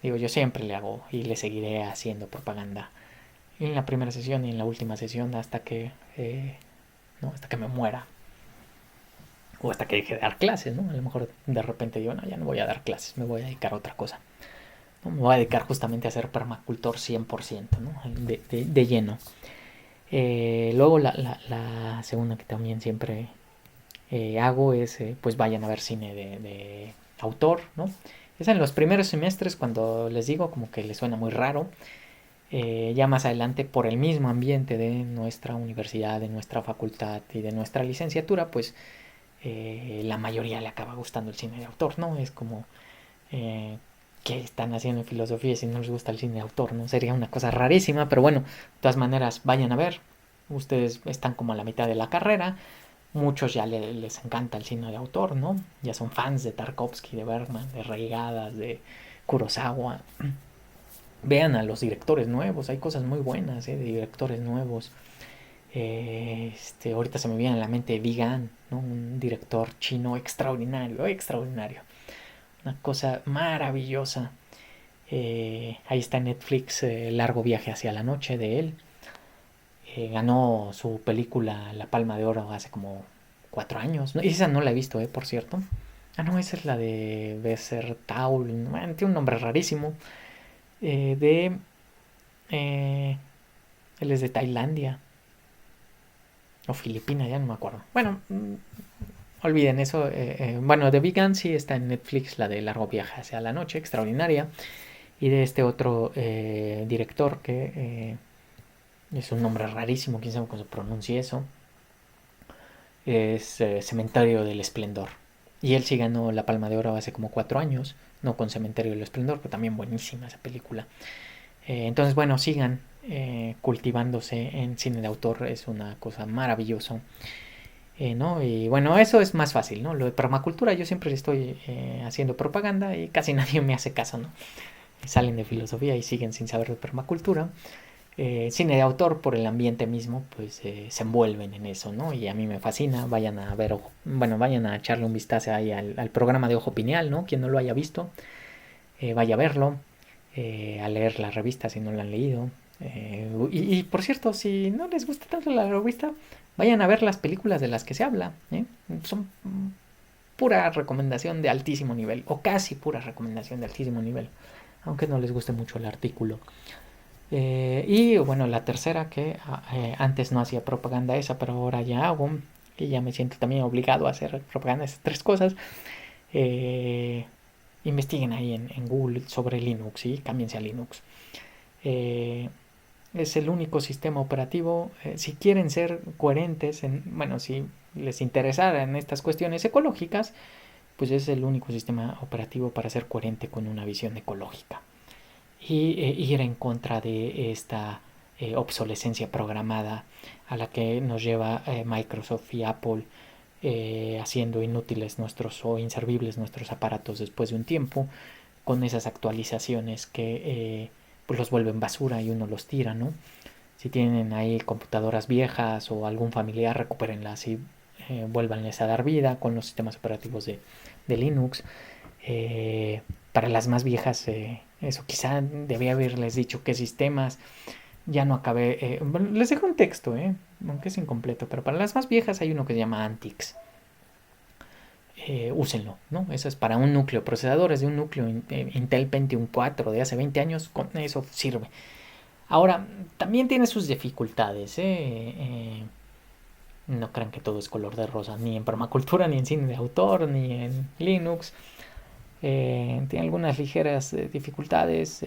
Digo, yo siempre le hago y le seguiré haciendo propaganda en la primera sesión y en la última sesión hasta que ¿no? Hasta que me muera o hasta que deje de dar clases, ¿no? A lo mejor de repente digo, no, ya no voy a dar clases, me voy a dedicar a otra cosa, ¿no? Me voy a dedicar justamente a ser permacultor 100%, ¿no? De lleno. Luego la segunda que también siempre hago es, pues vayan a ver cine de autor, ¿no? Es en los primeros semestres cuando les digo como que les suena muy raro. Ya más adelante, por el mismo ambiente de nuestra universidad, de nuestra facultad y de nuestra licenciatura, pues la mayoría le acaba gustando el cine de autor, ¿no? Es como, ¿qué están haciendo en filosofía si no les gusta el cine de autor? ¿No? Sería una cosa rarísima, pero bueno, de todas maneras, vayan a ver. Ustedes están como a la mitad de la carrera. Muchos ya les encanta el cine de autor, ¿no? Ya son fans de Tarkovsky, de Bergman, de Reigadas, de Kurosawa. Vean a los directores nuevos, hay cosas muy buenas de directores nuevos. Ahorita se me viene a la mente Vigan, ¿no? Un director chino extraordinario, extraordinario. Una cosa maravillosa. Ahí está en Netflix, Largo viaje hacia la noche de él. Ganó su película La Palma de Oro hace como 4 años. No, esa no la he visto, por cierto. Ah, no, esa es la de Besser Taul. Bueno, tiene un nombre rarísimo. De él es de Tailandia o Filipinas, ya no me acuerdo. Bueno, olviden eso. Bueno, de Vegan sí está en Netflix, la de Largo viaje hacia la noche, extraordinaria. Y de este otro director que es un nombre rarísimo, quién sabe cómo se pronuncia eso. Es Cementerio del Esplendor. Y él sí ganó la Palma de Oro hace como 4 años, no con Cementerio del Esplendor, pero también buenísima esa película. Entonces, bueno, sigan cultivándose en cine de autor, es una cosa maravillosa. ¿no? Y bueno, eso es más fácil, ¿no? Lo de permacultura, yo siempre estoy haciendo propaganda y casi nadie me hace caso, ¿no? Salen de filosofía y siguen sin saber de permacultura. Cine de autor, por el ambiente mismo, pues se envuelven en eso, ¿no? Y a mí me fascina. Vayan a ver, bueno, vayan a echarle un vistazo ahí al programa de Ojo Pineal, ¿no? Quien no lo haya visto, vaya a verlo, a leer la revista si no la han leído. Y por cierto, si no les gusta tanto la revista, vayan a ver las películas de las que se habla. Son pura recomendación de altísimo nivel, o casi pura recomendación de altísimo nivel, aunque no les guste mucho el artículo. Y bueno, la tercera que antes no hacía propaganda esa, pero ahora ya hago, y ya me siento también obligado a hacer propaganda de esas tres cosas. Eh, Investiguen ahí en Google sobre Linux y cámbiense a Linux. Eh, es el único sistema operativo. Si quieren ser coherentes, bueno, si les interesara en estas cuestiones ecológicas, pues es el único sistema operativo para ser coherente con una visión ecológica y ir en contra de esta obsolescencia programada a la que nos lleva Microsoft y Apple, haciendo inútiles nuestros o inservibles nuestros aparatos después de un tiempo, con esas actualizaciones que pues los vuelven basura y uno los tira, ¿no? Si tienen ahí computadoras viejas o algún familiar, recupérenlas y vuélvanles a dar vida con los sistemas operativos de Linux. Para las más viejas, eso quizá debía haberles dicho qué sistemas. Ya no acabé. Les dejo un texto, aunque es incompleto, pero para las más viejas hay uno que se llama Antix. Úsenlo, ¿no? Eso es para un núcleo, procesadores de un núcleo Intel Pentium 4 de hace 20 años, con eso sirve. Ahora, también tiene sus dificultades, no crean que todo es color de rosa, ni en permacultura, ni en cine de autor, ni en Linux. Tiene algunas ligeras dificultades.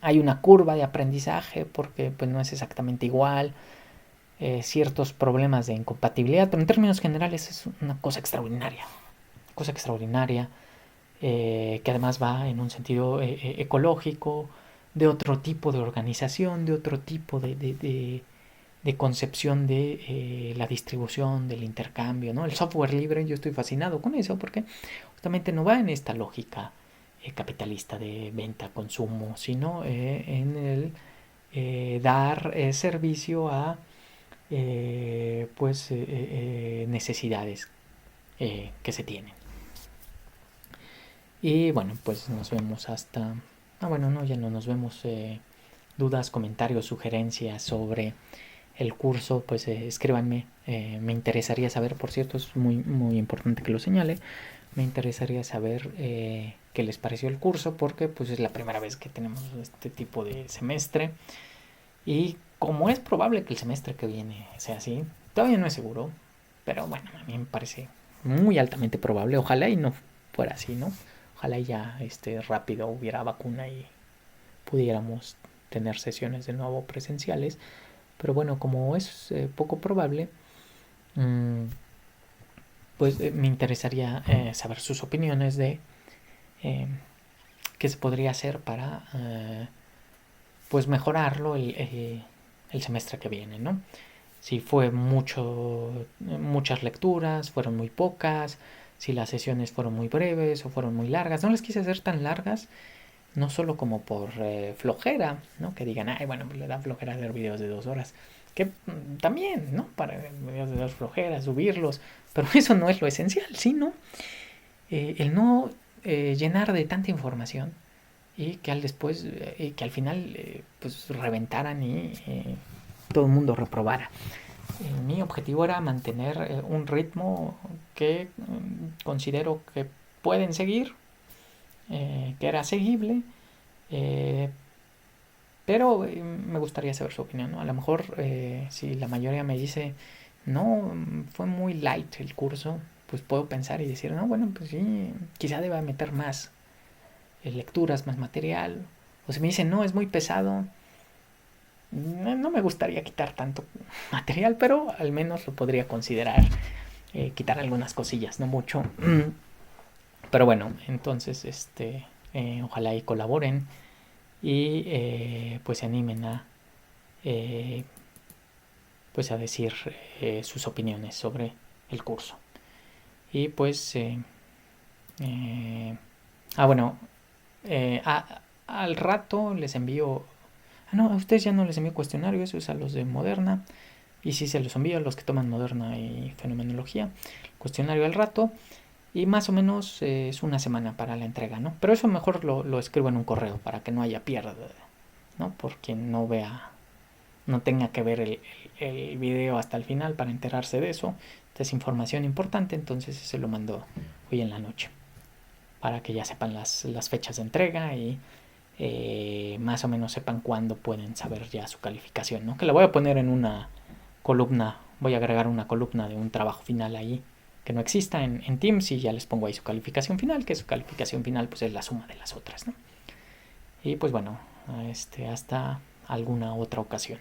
Hay una curva de aprendizaje porque pues, no es exactamente igual. Ciertos problemas de incompatibilidad, pero en términos generales es una cosa extraordinaria. Cosa extraordinaria, que además va en un sentido ecológico, de otro tipo de organización, de otro tipo de concepción de la distribución, del intercambio, ¿no? El software libre, yo estoy fascinado con eso porque justamente no va en esta lógica capitalista de venta, consumo, sino en el dar servicio a necesidades que se tienen. Y bueno, pues nos vemos hasta... bueno, no, ya no nos vemos. Dudas, comentarios, sugerencias sobre el curso, pues escríbanme. Me interesaría saber, por cierto, es muy, muy importante que lo señale. Me interesaría saber qué les pareció el curso, porque pues es la primera vez que tenemos este tipo de semestre. Y como es probable que el semestre que viene sea así, todavía no es seguro, pero bueno, a mí me parece muy altamente probable. Ojalá y no fuera así, ¿no? Ojalá ya rápido hubiera vacuna y pudiéramos tener sesiones de nuevo presenciales. Pero bueno, como es poco probable, pues me interesaría saber sus opiniones de qué se podría hacer para pues mejorarlo el semestre que viene, ¿no? Si fue muchas lecturas, fueron muy pocas, si las sesiones fueron muy breves o fueron muy largas. No las quise hacer tan largas, no solo como por flojera, ¿no? Que digan, ay, bueno, pues le da flojera hacer videos de 2 horas. Que también, ¿no? Para videos de 2 flojeras, subirlos. Pero eso no es lo esencial, sino el no llenar de tanta información y que que al final pues reventaran y todo el mundo reprobara. Mi objetivo era mantener un ritmo que considero que pueden seguir, que era seguible, eh, pero me gustaría saber su opinión, ¿no? A lo mejor si la mayoría me dice, no, fue muy light el curso, pues puedo pensar y decir, no, bueno, pues sí, quizá deba meter más lecturas, más material. O si me dicen, no, es muy pesado, no me gustaría quitar tanto material, pero al menos lo podría considerar. Quitar algunas cosillas, no mucho. Pero bueno, entonces, ojalá y colaboren y pues se animen a, pues a decir sus opiniones sobre el curso. Y pues, bueno, al rato les envío... no, a ustedes ya no les envío cuestionario, eso es a los de Moderna. Y sí se los envío a los que toman Moderna y Fenomenología. Cuestionario al rato. Y más o menos es una semana para la entrega, ¿no? Pero eso mejor lo escribo en un correo para que no haya pierde, ¿no? Por quien no vea, no tenga que ver el video hasta el final para enterarse de eso. Esta es información importante, entonces se lo mando hoy en la noche para que ya sepan las fechas de entrega y más o menos sepan cuándo pueden saber ya su calificación, ¿no? Que la voy a poner en una columna, voy a agregar una columna de un trabajo final ahí que no exista en Teams y ya les pongo ahí su calificación final, que su calificación final pues es la suma de las otras, ¿no? Y pues bueno, hasta alguna otra ocasión.